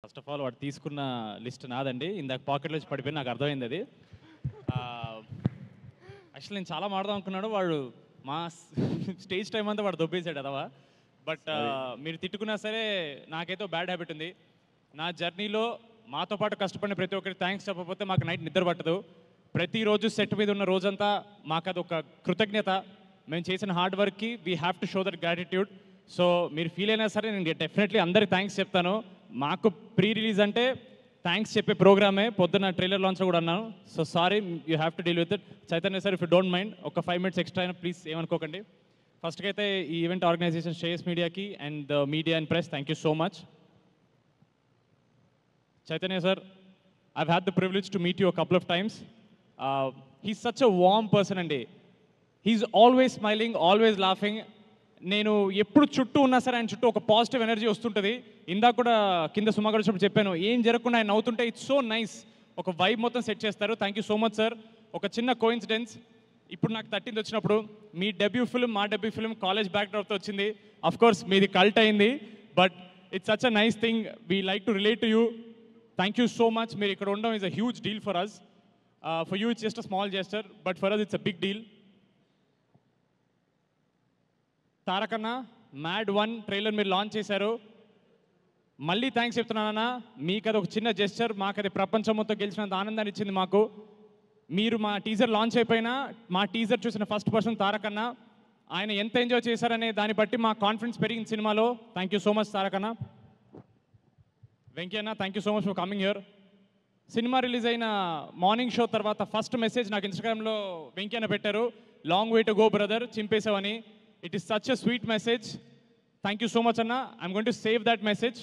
First of all వాడు తీసుకున్న list నాదండి. ఇందాక పాకెట్లో వచ్చి పడిపోయి నాకు అర్థమైంది అది. యాక్చువల్లీ నేను చాలా మాడదాం అనుకున్నాడు, వాడు మా స్టేజ్ టైం అంతా వాడు దొబ్బేశాడు అదవా. బట్ మీరు తిట్టుకున్నా సరే నాకైతే బ్యాడ్ హ్యాబిట్ ఉంది. నా జర్నీలో మాతో పాటు కష్టపడిన ప్రతి ఒక్కరికి థ్యాంక్స్ చెప్పకపోతే మాకు నైట్ నిద్ర పట్టదు. ప్రతిరోజు సెట్ మీద ఉన్న రోజంతా మాకు అదొక కృతజ్ఞత. మేము చేసిన హార్డ్ వర్క్కి we have to show that gratitude. So మీరు ఫీల్ అయినా సరే నేను డెఫినెట్లీ అందరికి థ్యాంక్స్ చెప్తాను. మాకు ప్రీ రిలీజ్ అంటే థ్యాంక్స్ చెప్పే ప్రోగ్రామే. పొద్దున్న ట్రైలర్ లాంచ్ కూడా అన్నాను. So sorry, you have to deal with it. Chaitanya sir, if you don't mind ఒక 5 minutes ఎక్స్ట్రా అయినా ప్లీజ్ ఏమనుకోకండి. ఫస్ట్కి అయితే ఈ ఈవెంట్ ఆర్గనైజేషన్ శ్రేయస్ మీడియాకి and the media and press thank you so much. Chaitanya sir, I've had the privilege to meet you a couple of times. He's such a warm person andi. He's always smiling, always laughing. నేను ఎప్పుడు చుట్టూ ఉన్నా సరే ఆయన చుట్టూ ఒక positive energy వస్తుంటుంది. ఇందాక కూడా కింద సుమాగారు వచ్చినప్పుడు చెప్పాను, ఏం జరగకుండా ఆయన నవ్వుతుంటే ఇట్స్ సో నైస్. ఒక వైబ్ మొత్తం సెట్ చేస్తారు. Thank you so much sir. ఒక చిన్న కోఇన్సిడెన్స్, ఇప్పుడు నాకు 13th వచ్చినప్పుడు మీ డెబ్యూ ఫిల్మ్, మా డెబ్యూ ఫిల్మ్ కాలేజ్ బ్యాక్డ్రాప్తో వచ్చింది. అఫ్ కోర్స్ మీది కల్ట్ అయింది, but it's such a nice thing. We like to relate to you. Thank you so much. మీరు ఇక్కడ ఉండడం is a huge deal for us. For you it's just a small gesture, but for us it's a big deal. తారకన్న, Mad 1 trailer మీరు launch చేశారు. మళ్ళీ thanks చెప్తున్నానన్నా. మీకు అది ఒక చిన్న జెస్చర్, మాకు అది ప్రపంచం మొత్తం గెలిచినంత ఆనందాన్ని ఇచ్చింది మాకు. మీరు మా టీజర్ లాంచ్ అయిపోయినా మా టీజర్ చూసిన ఫస్ట్ పర్సన్ తారకన్న. ఆయన ఎంత ఎంజాయ్ చేశారనే దాన్ని బట్టి మా కాన్ఫిడెన్స్ పెరిగింది సినిమాలో. థ్యాంక్ యూ సో మచ్ తారకన్న. వెంకీ అన్న, thank you so much for coming here. సినిమా రిలీజ్ అయిన మార్నింగ్ షో తర్వాత ఫస్ట్ మెసేజ్ నాకు ఇన్స్టాగ్రామ్లో వెంకీ అన్న పెట్టారు, long way to go brother, చింపేసావని. It is such a sweet message. Thank you so much అన్న. I'm going to save that message.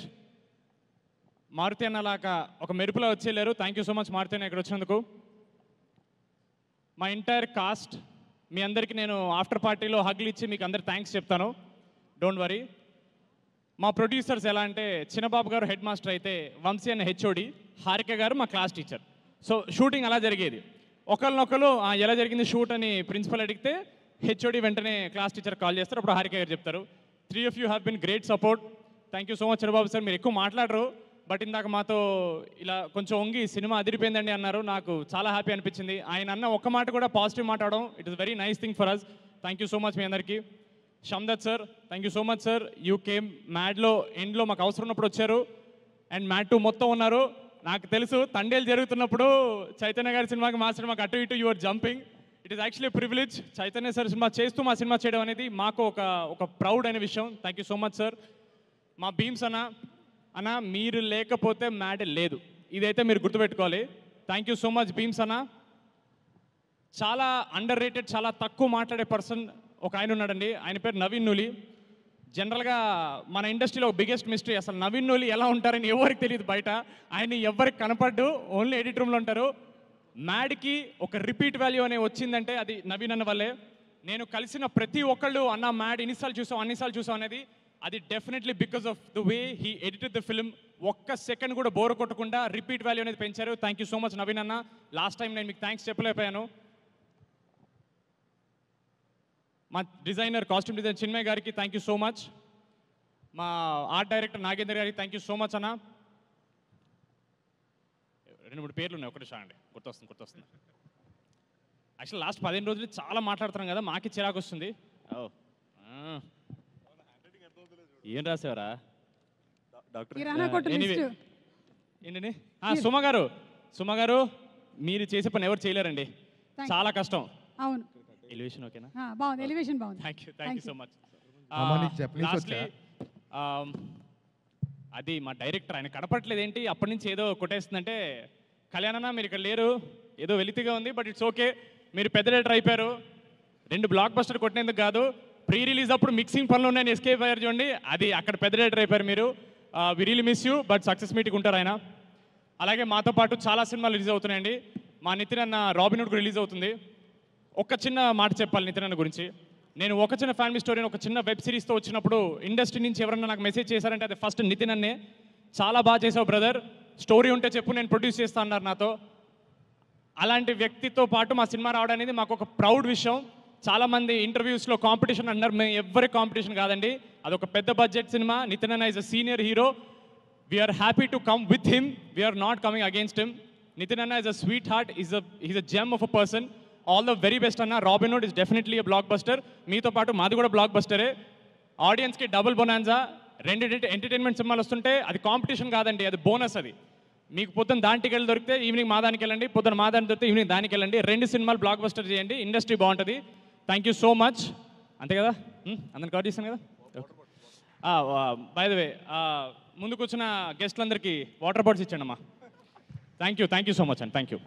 Maruthi అన్న లాగా ఒక మెరుపులో వచ్చేలేరు. Thank you so much Maruthi అన్న ఇక్కడ వచ్చినందుకు. మా ఎంటైర్ కాస్ట్, మీ అందరికీ నేను ఆఫ్టర్ పార్టీలో హగ్లు ఇచ్చి మీకు అందరు థ్యాంక్స్ చెప్తాను, డోంట్ వరీ. మా ప్రొడ్యూసర్స్ ఎలా అంటే, చిన్నబాబు గారు హెడ్ మాస్టర్ అయితే వంశీ అన్న హెచ్ఓడి, హారిక గారు మా క్లాస్ టీచర్. సో షూటింగ్ అలా జరిగేది. ఒకరినొకరు ఎలా జరిగింది షూట్ అని ప్రిన్సిపల్ అడిగితే హెచ్ఓడి వెంటనే క్లాస్ టీచర్ కాల్ చేస్తారు, అప్పుడు హారిక గారు చెప్తారు. 3 of you have been great support. Thank you so much Chinnababu sir. మీరు ఎక్కువ మాట్లాడరు, బట్ ఇందాక మాతో ఇలా కొంచెం వంగి సినిమా అదిరిపోయిందండి అన్నారు. నాకు చాలా హ్యాపీ అనిపించింది. ఆయన అన్న ఒక్క మాట కూడా పాజిటివ్ మాట్లాడడం, it is very nice thing for us. Thank you so much మీ అందరికీ. Shamdat sir, thank you so much sir. You came మ్యాడ్లో ఎండ్లో మాకు అవసరం ఉన్నప్పుడు వచ్చారు, అండ్ మ్యాడ్ 2 మొత్తం ఉన్నారు. నాకు తెలుసు తండేలు జరుగుతున్నప్పుడు చైతన్య గారి సినిమాకి మా సినిమాకి అటు ఇటు your jumping. It is actually privilege. Chaitanya sir cinema చేస్తూ మా సినిమా చేయడం అనేది మాకు ఒక ప్రౌడ్ అనే విషయం. Thank you so much sir. మా భీమ్స్ అన్న, మీరు లేకపోతే మ్యాడ్ లేదు, ఇదైతే మీరు గుర్తుపెట్టుకోవాలి. Thank you so much Bheems అన్న. చాలా అండర్ రేటెడ్, చాలా తక్కువ మాట్లాడే పర్సన్ ఒక ఆయన ఉన్నాడండి, ఆయన పేరు నవీన్ నూలి. జనరల్గా మన ఇండస్ట్రీలో బిగ్గెస్ట్ మిస్టరీ, అసలు నవీన్ నూలి ఎలా ఉంటారని ఎవరికి తెలియదు బయట. ఆయన ఎవరికి కనపడ్డు, ఓన్లీ ఎడిట్ రూమ్లో ఉంటారు. మ్యాడ్కి ఒక రిపీట్ వాల్యూ అనే వచ్చిందంటే అది నవీన్ అన్న వల్లే. నేను కలిసిన ప్రతి ఒక్కళ్ళు అన్న మ్యాడ్ ఎన్నిసార్లు చూసాం అన్నిసార్లు చూసాం అనేది, అది definitely because of the way he edited the film. ఒక్క సెకండ్ కూడా బోర్ కొట్టకుండా రిపీట్ వాల్యూ అనేది పెంచారు. Thank you so much Naveen అన్న. లాస్ట్ టైం నేను మీకు థ్యాంక్స్ చెప్పలేకపోయాను. మా డిజైనర్, కాస్ట్యూమ్ డిజైనర్ చిన్మయ్ గారికి థ్యాంక్ యూ సో మచ్. మా ఆర్ట్ డైరెక్టర్ నాగేందర్ గారికి థ్యాంక్ యూ సో మచ్ అన్న. 2-3 పేర్లు ఉన్నాయి, ఒకటి షా అండి, గుర్తొస్తుంది. యాక్చువల్ లాస్ట్ 15 రోజులు చాలా మాట్లాడుతున్నాం కదా, మాకి చిరాకు వస్తుంది. ఏం రాసేవరా ఏంటండి? సుమ గారు మీరు చేసే పని ఎవరు చేయలేరండి, చాలా కష్టం. అవును, ఎలివేషన్ ఓకేనా? బాగుంది, ఎలివేషన్ బాగుంది. Thank you so much. అది మా డైరెక్టర్, ఆయన కనపట్లేదు ఏంటి, అప్పటి నుంచి ఏదో కొట్టేస్తుందంటే, కళ్యాణన్న మీరు ఇక్కడ లేరు, ఏదో వెలితిగా ఉంది, బట్ ఇట్స్ ఓకే. మీరు పెద్ద డైరెక్టర్ అయిపోయారు. 2 బ్లాక్ బస్టర్ కొట్టినందుకు కాదు, ప్రీ రిలీజ్ అప్పుడు మిక్సింగ్ పనులు ఉన్నాయని ఎస్కేప్ అయ్యారు చూడండి, అది అక్కడ పెద్ద డైరెక్టర్ అయిపోయారు మీరు. We really miss you, but success meeting ఉంటారు ఆయన. అలాగే మాతో పాటు చాలా సినిమాలు రిలీజ్ అవుతున్నాయండి. మా నితిన్ అన్న రాబిన్హుడ్ రిలీజ్ అవుతుంది. ఒక చిన్న మాట చెప్పాలి నితిన్ అన్న గురించి. నేను ఒక చిన్న ఫ్యామిలీ స్టోరీని ఒక చిన్న వెబ్ సిరీస్తో వచ్చినప్పుడు ఇండస్ట్రీ నుంచి ఎవరన్నా నాకు మెసేజ్ చేశారంటే అది ఫస్ట్ నితిన్ అన్నే. చాలా బాగా చేసావు బ్రదర్, స్టోరీ ఉంటే చెప్పు నేను ప్రొడ్యూస్ చేస్తా అన్నారు నాతో. అలాంటి వ్యక్తితో పాటు మా సినిమా రావడం అనేది మాకు ఒక ప్రౌడ్ విషయం. చాలామంది ఇంటర్వ్యూస్లో కాంపిటీషన్ అన్నారు, మేము ఎవ్వరి కాంపిటీషన్ కాదండి, అదొక పెద్ద బడ్జెట్ సినిమా. నితిన్ అన్న is a senior hero. We are happy to come with him. We are not coming against him. Nitin Anna is a sweetheart. He's a gem of a person. All the very best Anna. Robin Hood is definitely a blockbuster. మీతో పాటు మాది కూడా black బస్టరే. ఆడియన్స్కి double bonanza. రెండు entertainment సినిమాలు వస్తుంటే అది competition కాదండి, అది బోనస్. అది మీకు పొద్దున్న దాని టికెట్లు దొరికితే ఈవినింగ్ మా దానికి వెళ్ళండి, పొద్దున్న మా దానికి దొరికితే ఈవినింగ్ దానికి వెళ్ళండి. 2 సినిమాలు బ్లాక్ బస్టర్ చేయండి, ఇండస్ట్రీ బాగుంటుంది. Thank you so much. అంతే కదా, అందరిని కవర్ చేశాను కదా. బై ద వే, ముందు కూర్చున్న గెస్ట్లందరికీ వాటర్ బాటిల్స్ ఇచ్చండి అమ్మా. థ్యాంక్ యూ సో మచ్ అండి, థ్యాంక్ యూ.